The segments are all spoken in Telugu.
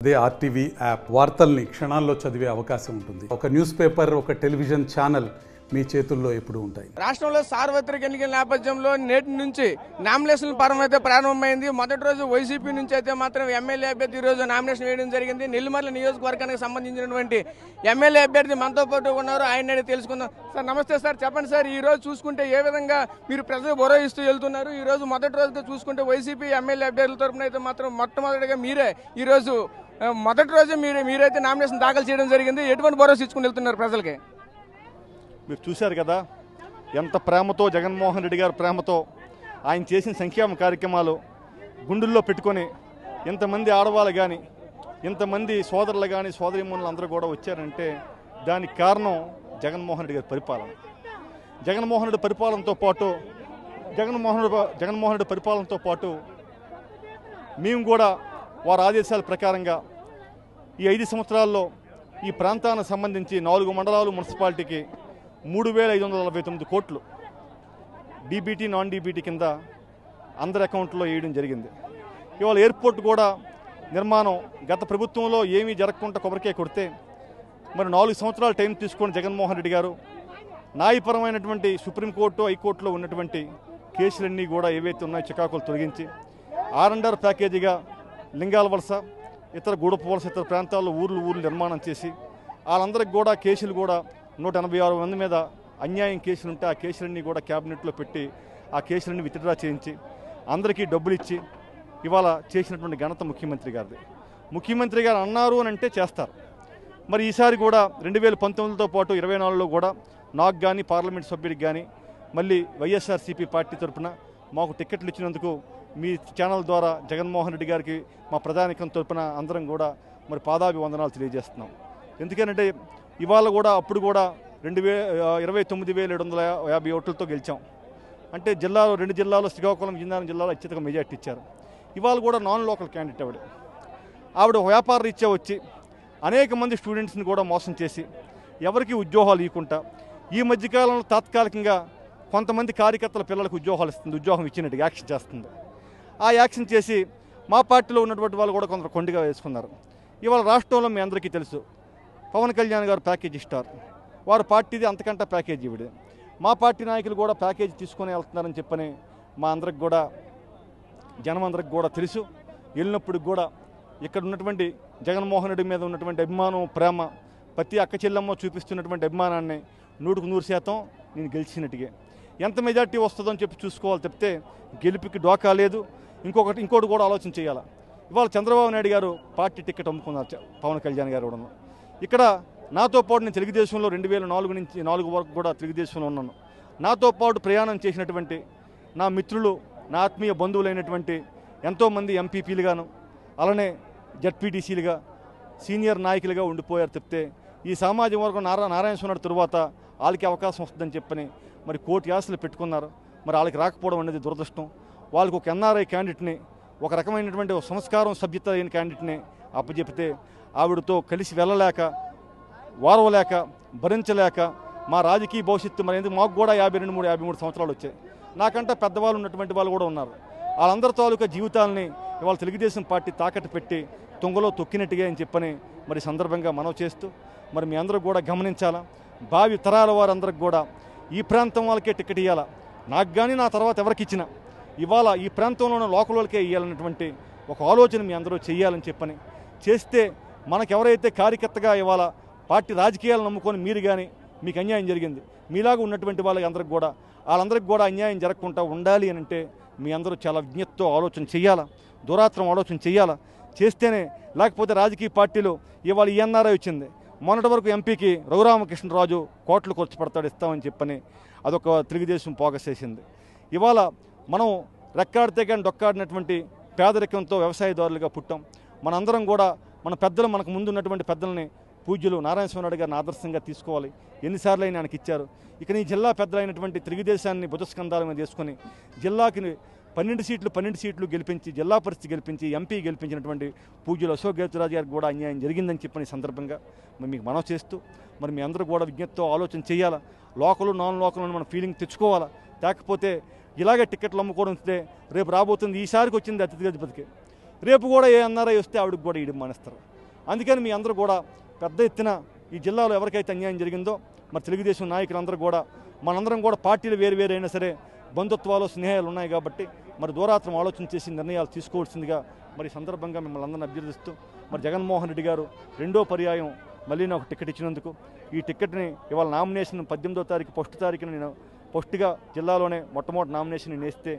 అదే ఆర్టీవీ యాప్ వార్తల్ని క్షణాల్లో చదివే అవకాశం ఉంటుంది. ఒక న్యూస్ పేపర్, ఒక టెలివిజన్ ఛానల్ మీ చేతుల్లో ఎప్పుడూ ఉంటాయి. రాష్ట్రంలో సార్వత్రిక ఎన్నికల నేపథ్యంలో నేటి నుంచి నామినేషన్ పర్వం అయితే ప్రారంభమైంది. మొదటి రోజు వైసీపీ నుంచి అయితే మాత్రం ఎమ్మెల్యే అభ్యర్థి ఈ రోజు నామినేషన్ వేయడం జరిగింది. నెల్లిమర్ల నియోజకవర్గానికి సంబంధించినటువంటి ఎమ్మెల్యే అభ్యర్థి మనతో పాటు ఉన్నారు. ఆయన తెలుసుకుందాం. సార్ నమస్తే సార్, చెప్పండి సార్, ఈ రోజు చూసుకుంటే ఏ విధంగా మీరు ప్రజలకు భరోసా ఇస్తూ వెళ్తున్నారు? ఈ రోజు మొదటి రోజుగా చూసుకుంటే వైసీపీ ఎమ్మెల్యే అభ్యర్థుల తరఫున అయితే మాత్రం మొట్టమొదటిగా మీరే ఈ రోజు మొదటి రోజు మీరైతే నామినేషన్ దాఖలు చేయడం జరిగింది. ఎటువంటి భరోసా ఇచ్చుకుని వెళ్తున్నారు ప్రజలకి? మీరు చూశారు కదా, ఎంత ప్రేమతో జగన్మోహన్ రెడ్డి గారి ప్రేమతో ఆయన చేసిన సంక్షేమ కార్యక్రమాలు గుండెల్లో పెట్టుకొని ఇంతమంది ఆడవాళ్ళు కానీ ఇంతమంది సోదరులు కానీ సోదరీమణులు అందరూ కూడా వచ్చారంటే దానికి కారణం జగన్మోహన్ రెడ్డి గారి పరిపాలన. జగన్మోహన్ రెడ్డి పరిపాలనతో పాటు మేము కూడా వారి ఆదేశాల ప్రకారంగా ఈ 5 సంవత్సరాల్లో ఈ ప్రాంతానికి సంబంధించి 4 మండలాలు మున్సిపాలిటీకి 3,549 కోట్లు డీబీటీ నాన్ డీబీటీ కింద అందరి అకౌంట్లో వేయడం జరిగింది. ఇవాళ ఎయిర్పోర్ట్ కూడా నిర్మాణం గత ప్రభుత్వంలో ఏమీ జరగకుండా కొబ్బరికాయ కొడితే మరి 4 సంవత్సరాలు టైం తీసుకొని జగన్మోహన్ రెడ్డి గారు న్యాయపరమైనటువంటి సుప్రీంకోర్టు హైకోర్టులో ఉన్నటువంటి కేసులన్నీ కూడా ఏవైతే ఉన్నాయో చికాకులు తొలగించి R&R ప్యాకేజీగా లింగాల వలస ఇతర గూడప వలస ఇతర ప్రాంతాల్లో ఊర్లు నిర్మాణం చేసి వాళ్ళందరికీ కూడా కేసులు కూడా 186 మంది మీద అన్యాయం కేసులు ఉంటే ఆ కేసులన్నీ కూడా క్యాబినెట్లో పెట్టి ఆ కేసులన్నీ విత్డ్రా చేయించి అందరికీ డబ్బులు ఇచ్చి ఇవాళ చేసినటువంటి ఘనత ముఖ్యమంత్రి గారిది. ముఖ్యమంత్రి గారు అన్నారు అని అంటే చేస్తారు. మరి ఈసారి కూడా 2019తో పాటు 24లో కూడా నాకు కానీ పార్లమెంట్ సభ్యుడికి కానీ మళ్ళీ వైఎస్ఆర్సీపీ పార్టీ తరఫున మాకు టికెట్లు ఇచ్చినందుకు మీ ఛానల్ ద్వారా జగన్మోహన్ రెడ్డి గారికి మా ప్రధానికం తరఫున అందరం కూడా మరి పాదాభివందనాలు తెలియజేస్తున్నాం. ఎందుకంటే ఇవాళ కూడా అప్పుడు కూడా 29,750 ఓట్లతో గెలిచాం. అంటే జిల్లాలో 2 జిల్లాలో శ్రీకాకుళం జిల్లాలో అత్యధిక మెజార్టీ ఇచ్చారు. ఇవాళ కూడా నాన్ లోకల్ క్యాండిడేట్ ఆవిడ వ్యాపార రీత్యా వచ్చి అనేక మంది స్టూడెంట్స్ని కూడా మోసం చేసి ఎవరికి ఉద్యోగాలు ఇవ్వకుండా ఈ మధ్యకాలంలో తాత్కాలికంగా కొంతమంది కార్యకర్తల పిల్లలకు ఉద్యోగాలు ఇస్తుంది, ఉద్యోగం ఇచ్చినట్టు యాక్షన్ చేస్తుంది. ఆ యాక్షన్ చేసి మా పార్టీలో ఉన్నటువంటి వాళ్ళు కూడా కొందరు కొండిగా వేసుకున్నారు. ఇవాళ రాష్ట్రంలో మీ అందరికీ తెలుసు, పవన్ కళ్యాణ్ గారు ప్యాకేజ్ ఇస్తారు, వారు పార్టీది అంతకంటే ప్యాకేజ్ ఇవ్వడు. మా పార్టీ నాయకులు కూడా ప్యాకేజ్ తీసుకొని వెళ్తున్నారని చెప్పని మా అందరికి కూడా జనమందరికి కూడా తెలుసు. వెళ్ళినప్పుడు కూడా ఇక్కడ ఉన్నటువంటి జగన్మోహన్ రెడ్డి మీద ఉన్నటువంటి అభిమానం, ప్రేమ, ప్రతి అక్క చెల్లెమ్మ చూపిస్తున్నటువంటి అభిమానాన్ని 100% నేను గెలిచినట్టుగా ఎంత మెజార్టీ వస్తుందో అని చెప్పి చూసుకోవాలి తప్పితే గెలుపుకి డోకా లేదు. ఇంకోటి కూడా ఆలోచన చేయాలి. ఇవాళ చంద్రబాబు నాయుడు గారు పార్టీ టికెట్ అమ్ముకున్నారు, పవన్ కళ్యాణ్ గారు కూడా. ఇక్కడ నాతో పాటు నేను తెలుగుదేశంలో 2004 నుంచి 4 వరకు కూడా తెలుగుదేశంలో ఉన్నాను. నాతో పాటు ప్రయాణం చేసినటువంటి నా మిత్రులు, నా ఆత్మీయ బంధువులైనటువంటి ఎంతోమంది ఎంపీపీలుగాను అలానే జడ్పీటీసీలుగా సీనియర్ నాయకులుగా ఉండిపోయారు తప్పితే ఈ సామాజిక వర్గం నారాయణ స్వామి తరువాత వాళ్ళకి అవకాశం వస్తుందని చెప్పని మరి కోటి ఆశలు పెట్టుకున్నారు. మరి వాళ్ళకి రాకపోవడం అనేది దురదృష్టం. వాళ్ళకి ఒక ఎన్ఆర్ఐ క్యాండిడేట్ని, ఒక రకమైనటువంటి సంస్కారం సభ్యత అయిన క్యాండిడేట్ని అప్పచెప్తే ఆవిడతో కలిసి వెళ్ళలేక, వారవలేక, భరించలేక మా రాజకీయ భవిష్యత్తు మరి ఎందుకు మాకు కూడా 52-53 సంవత్సరాలు వచ్చాయి. నాకంటే పెద్దవాళ్ళు ఉన్నటువంటి వాళ్ళు కూడా ఉన్నారు. వాళ్ళందరి తాలూకా జీవితాలని ఇవాళ తెలుగుదేశం పార్టీ తాకట్టు పెట్టి తుంగలో తొక్కినట్టుగా అని చెప్పని మరి సందర్భంగా మనవి చేస్తూ మరి మీ అందరూ కూడా గమనించాలా. భావి తరాల వారందరికి కూడా ఈ ప్రాంతం వాళ్ళకే టికెట్ ఇవ్వాలా. నాకు కానీ నా తర్వాత ఎవరికి ఇచ్చినా ఇవాళ ఈ ప్రాంతంలో ఉన్న లోకల్ వాళ్ళకే ఇవ్వాలన్నటువంటి ఒక ఆలోచన మీ అందరూ చేయాలని చెప్పని చేస్తే మనకెవరైతే కార్యకర్తగా ఇవాళ పార్టీ రాజకీయాలు నమ్ముకొని మీరు కానీ మీకు అన్యాయం జరిగింది, మీలాగా ఉన్నటువంటి వాళ్ళందరికీ కూడా అన్యాయం జరగకుండా ఉండాలి అని అంటే మీ అందరూ చాలా విజ్ఞతతో ఆలోచన చేయాలా, దురాత్రం ఆలోచన చేయాలా. చేస్తేనే, లేకపోతే రాజకీయ పార్టీలు ఇవాళ ఎన్ఆర్ఐ వచ్చింది, మొన్నటి వరకు ఎంపీకి రఘురామకృష్ణరాజు కోట్లు ఖర్చు పెడతాడు ఇస్తామని చెప్పని అదొక తెలుగుదేశం పోగసేసింది. ఇవాళ మనం రెక్కాడితే కానీ డొక్కాడినటువంటి పేదరికంతో వ్యవసాయదారులుగా పుట్టాం. మనందరం కూడా మన పెద్దలు, మనకు ముందు ఉన్నటువంటి పెద్దలని పూజ్యులు నారాయణ స్వామి గారిని ఆదర్శంగా తీసుకోవాలి. ఎన్నిసార్లు అయినా ఆయనకి ఇచ్చారు. ఇక ఈ జిల్లా పెద్దలైనటువంటి తెలుగుదేశాన్ని భుజస్కంధాల మీద తీసుకొని జిల్లాకి 12 సీట్లు గెలిపించి, జిల్లా పరిస్థితి గెలిపించి, ఎంపీ గెలిపించినటువంటి పూజ్యులు అశోక్ గజపతిరాజు గారికి కూడా అన్యాయం జరిగిందని చెప్పని సందర్భంగా మీకు మనవి చేస్తూ మరి మీ అందరూ కూడా విజ్ఞతతో ఆలోచన చేయాలా. లోకల్ నాన్ లోకల్ అని మన ఫీలింగ్ తెచ్చుకోవాలా. లేకపోతే ఇలాగే టికెట్లు అమ్ముకోవడం వస్తే రేపు రాబోతుంది ఈసారికి వచ్చింది అతిథి గజపతికి, రేపు కూడా ఏ ఎన్ఆర్ఐ వస్తే ఆవిడకి కూడా ఇవ్వడం మానేస్తారు. అందుకని మీ అందరూ కూడా పెద్ద ఎత్తున ఈ జిల్లాలో ఎవరికైతే అన్యాయం జరిగిందో మరి తెలుగుదేశం నాయకులందరూ కూడా మనందరం కూడా పార్టీలు వేరు అయినా సరే బంధుత్వాలు స్నేహాలు ఉన్నాయి కాబట్టి మరి దూరాత్రం ఆలోచన చేసి నిర్ణయాలు తీసుకోవాల్సిందిగా మరి సందర్భంగా మిమ్మల్ని అందరిని అభ్యర్థిస్తూ మరి జగన్మోహన్ రెడ్డి గారు రెండో పర్యాయం మళ్ళీ నాకు టికెట్ ఇచ్చినందుకు ఈ టికెట్ని ఇవాళ నామినేషన్ 18వ తారీఖు ఫస్ట్ తారీఖున నేను ఫస్ట్గా జిల్లాలోనే మొట్టమొదటి నామినేషన్ నేస్తే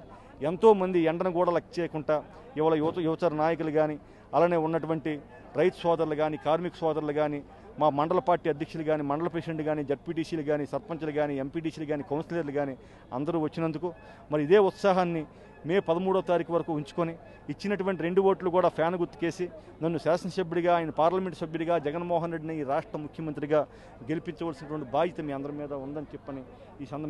ఎంతోమంది ఎండను కూడా లెక్క చేయకుండా ఇవాళ యువతర నాయకులు కానీ అలానే ఉన్నటువంటి రైతు సోదరులు కానీ కార్మిక సోదరులు కానీ మా మండల పార్టీ అధ్యక్షులు కానీ మండల ప్రెసిడెంట్ కానీ జడ్పీటీసీలు కానీ సర్పంచులు కానీ ఎంపీటీసీలు కానీ కౌన్సిలర్లు కానీ అందరూ వచ్చినందుకు మరి ఇదే ఉత్సాహాన్ని మే 13వ తారీఖు వరకు ఉంచుకొని ఇచ్చినటువంటి 2 ఓట్లు కూడా ఫ్యాన్ గుర్తుకేసి నన్ను శాసనసభ్యుడిగా ఆయన పార్లమెంటు సభ్యుడిగా జగన్మోహన్ రెడ్డిని ఈ రాష్ట్ర ముఖ్యమంత్రిగా గెలిపించవలసినటువంటి బాధ్యత మీ అందరి మీద ఉందని చెప్పని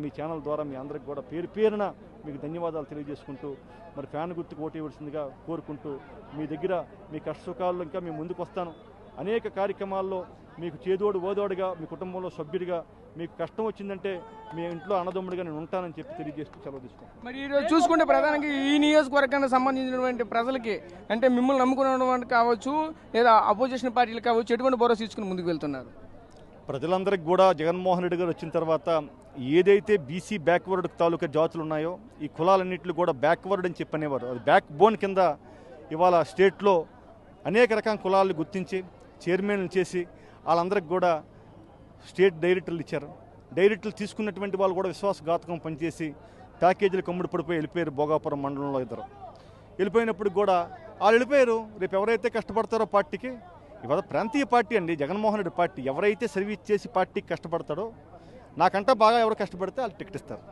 మీ ఛానల్ ద్వారా మీ అందరికి కూడా పేరున మీకు ధన్యవాదాలు తెలియజేసుకుంటూ మరి ఫ్యాన్ గుర్తుకు ఓటేయవలసిందిగా కోరుకుంటూ మీ దగ్గర మీ కష్ట సుఖాల్లో ఇంకా మేము ముందుకు వస్తాను. అనేక కార్యక్రమాల్లో మీకు చేదోడు ఓదోడుగా మీ కుటుంబంలో సభ్యుడిగా మీకు కష్టం వచ్చిందంటే మీ ఇంట్లో అన్నదమ్ముడిగా నేను ఉంటానని చెప్పి తెలియజేస్తూ సెలవు తీసుకుంటాను. మరి ఈరోజు చూసుకుంటే ప్రధానంగా ఈ నియోజకవర్గానికి సంబంధించినటువంటి ప్రజలకి అంటే మిమ్మల్ని నమ్ముకున్నటువంటి కావచ్చు లేదా అపోజిషన్ పార్టీలు కావచ్చు ఎటువంటి భరోసా తీసుకుని ముందుకు వెళ్తున్నారు? ప్రజలందరికీ కూడా జగన్మోహన్ రెడ్డి గారు వచ్చిన తర్వాత ఏదైతే బీసీ బ్యాక్వర్డ్ తాలూకా జాతులు ఉన్నాయో ఈ కులాలన్నింటిలో కూడా బ్యాక్వర్డ్ అని చెప్పనేవారు. అది బ్యాక్ బోన్ కింద ఇవాళ స్టేట్లో అనేక రకాల కులాలను గుర్తించి చైర్మన్లు చేసి వాళ్ళందరికీ కూడా స్టేట్ డైరెక్టర్లు ఇచ్చారు. డైరెక్టర్లు తీసుకున్నటువంటి వాళ్ళు కూడా విశ్వాసఘాతకం పనిచేసి ప్యాకేజీలు కమ్ముడు పడిపోయి వెళ్ళిపోయారు. భోగాపురం మండలంలో ఇద్దరు వెళ్ళిపోయినప్పుడు కూడా వాళ్ళు వెళ్ళిపోయారు. రేపు ఎవరైతే కష్టపడతారో పార్టీకి ఇవాళ ప్రాంతీయ పార్టీ అండి జగన్మోహన్ రెడ్డి పార్టీ, ఎవరైతే సర్వీస్ చేసి పార్టీకి కష్టపడతాడో నాకంటే బాగా ఎవరు కష్టపడితే వాళ్ళు టికెట్ ఇస్తారు.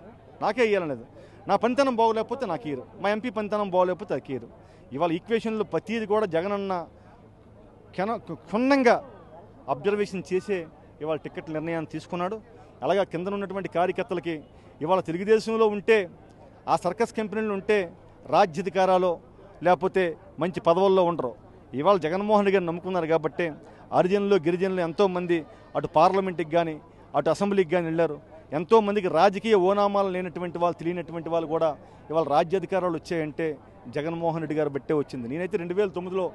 నాకే ఇవ్వాలనేది నా పనితనం బాగోలేకపోతే నాకు ఇయ్యరు, మా ఎంపీ పనితనం బాగోలేకపోతే అది ఇయ్యరు. ఇవాళ ఈక్వేషన్లో ప్రతిది కూడా జగనన్న క్షుణ్ణంగా అబ్జర్వేషన్ చేసే ఇవాళ టికెట్ నిర్ణయాన్ని తీసుకున్నాడు. అలాగే కింద ఉన్నటువంటి కార్యకర్తలకి ఇవాళ తెలుగుదేశంలో ఉంటే ఆ సర్కస్ కంపెనీలు ఉంటే రాజ్యాధికారాలు లేకపోతే మంచి పదవుల్లో ఉండరు. ఇవాళ జగన్మోహన్ రెడ్డి గారిని నమ్ముకున్నారు కాబట్టి హరిజనులు గిరిజనులు ఎంతోమంది అటు పార్లమెంట్కి కానీ అటు అసెంబ్లీకి కానీ వెళ్ళారు. ఎంతోమందికి రాజకీయ ఓనామాలు లేనటువంటి వాళ్ళు తెలియనటువంటి వాళ్ళు కూడా ఇవాళ రాజ్యాధికారాలు వచ్చాయంటే జగన్మోహన్ రెడ్డి గారు బట్టే వచ్చింది. నేనైతే 2009లో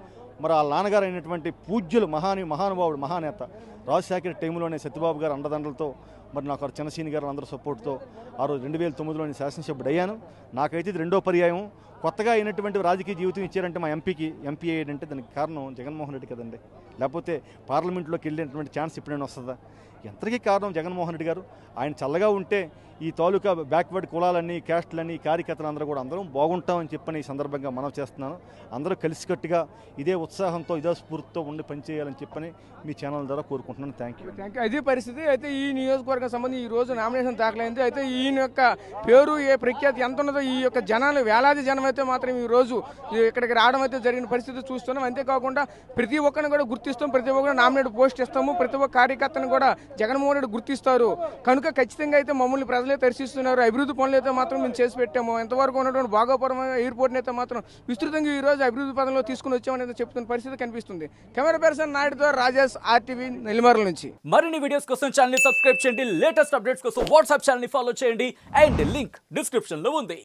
మరి వాళ్ళ నాన్నగారు అయినటువంటి పూజ్యులు మహానుభావుడు మహానేత రాజశేఖర టైంలోనే సత్యబాబు గారు అండదండలతో మరి నాకు చిన్నసీని గారు అందరూ సపోర్ట్తో ఆ రోజు 2009లో నేను శాసనసభ్యుడు అయ్యాను. నాకైతే ఇది రెండో పర్యాయం. కొత్తగా అయినటువంటి రాజకీయ జీవితం ఇచ్చారంటే మా ఎంపీ అయ్యాడంటే దానికి కారణం జగన్మోహన్ రెడ్డి కదండి. లేకపోతే పార్లమెంట్లోకి వెళ్ళినటువంటి ఛాన్స్ ఎప్పుడైనా వస్తుందా? ఎంతకీ కారణం జగన్మోహన్ రెడ్డి గారు. ఆయన చల్లగా ఉంటే ఈ తాలూకా బ్యాక్వర్డ్ కులాలన్నీ క్యాస్టులన్నీ కార్యకర్తలు అందరూ కూడా అందరం బాగుంటామని చెప్పని ఈ సందర్భంగా మనం చేస్తున్నాను. అందరూ కలిసికట్టుగా ఇదే ఉత్సాహంతో ఇదే స్ఫూర్తితో ఉండి పనిచేయాలని చెప్పని మీ ఛానల్ ద్వారా కోరుకుంటున్నాను. Thank you. అదే పరిస్థితి. అయితే ఈ నియోజకవర్గం సంబంధించి ఈ రోజు నామినేషన్ దాఖలైంది. అయితే ఈయన యొక్క పేరు ఏ ప్రఖ్యాతి ఎంత ఉన్నదో ఈ యొక్క జనాలు వేలాది జనం అయితే మాత్రం ఈ రోజు ఇక్కడికి రావడం అయితే జరిగిన పరిస్థితి చూస్తున్నాం. అంతేకాకుండా ప్రతి ఒక్కరిని కూడా గుర్తిస్తాం, ప్రతి ఒక్కరు నామినేట్ పోస్ట్ ఇస్తాము, ప్రతి ఒక్క కార్యకర్తను కూడా జగన్మోహన్ రెడ్డి గుర్తిస్తారు. కనుక ఖచ్చితంగా అయితే మమ్మల్ని ప్రజలే దర్శిస్తున్నారు. అభివృద్ధి పనులు అయితే మాత్రం మేము చేసి పెట్టాము. ఎంతవరకు ఉన్నటువంటి భోగాపురం ఎయిర్పోర్ట్ని అయితే మాత్రం విస్తృతంగా ఈ రోజు అభివృద్ధి పదంలో తీసుకుని వచ్చామని చెప్తున్న పరిస్థితి కనిపిస్తుంది. కెమెరా పర్సన్ నాయుడుతో రాజేష్, RTV నెల్లిమర్ల నుంచి. మరిన్ని వీడియోస్ కోసం ఛానల్ ని సబ్స్క్రైబ్ చేయండి. లేటెస్ట్ అప్డేట్స్ కోసం వాట్సాప్ ఛానల్ ని ఫాలో చేయండి. అండ్ లింక్ డిస్క్రిప్షన్ లో ఉంది.